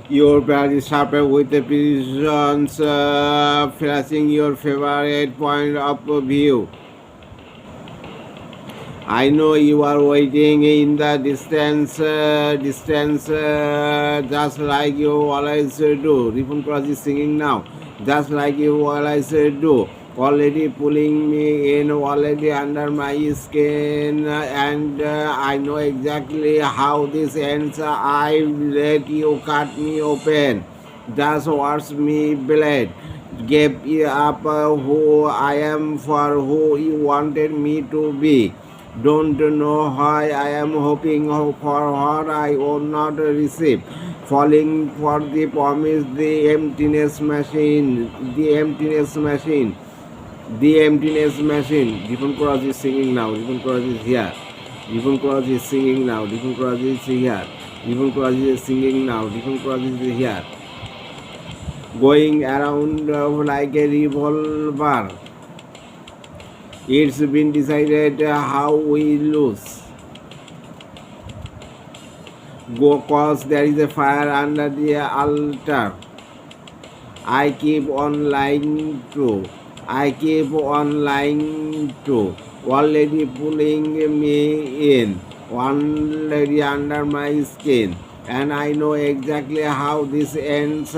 Your brain is sharper with the precision, flashing your favorite point of view. I know you are waiting in the distance, just like you always do. Ripun Cross is singing now, just like you always do. Already pulling me in, already under my skin, and I know exactly how this ends. I let you cut me open. Just watch me bleed. Give up who I am for who you wanted me to be. Don't know why I am hoping for what I will not receive. Falling for the promise, the emptiness machine, the emptiness machine, the emptiness machine. Different Cross is singing now. Different Cross is here. Different Cross is singing now. Different Cross is here. Different Cross is singing now. Different Cross is here. Going around like a revolver. It's been decided how we lose. Go cause there is a fire under the altar. I keep on lying to. I keep on lying to. One lady pulling me in. One lady under my skin. And I know exactly how this ends.